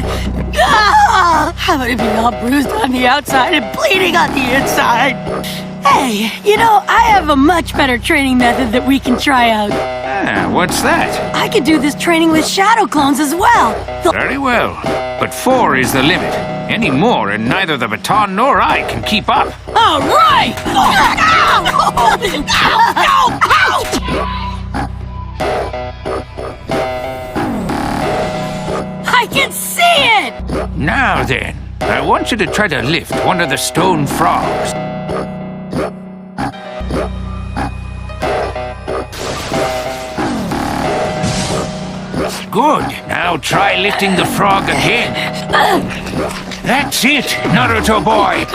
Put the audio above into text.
I'm gonna be all bruised on the outside and bleeding on the inside. Hey, you know, I have a much better training method that we can try out. What's that? I could do this training with shadow clones as well. Very well. But 4 is the limit. Any more and neither the baton nor I can keep up. All right! Ow! Ow! Ouch! I can see it! Now then, I want you to try to lift one of the stone frogs. Good. Now try lifting the frog again. That's it, Naruto boy.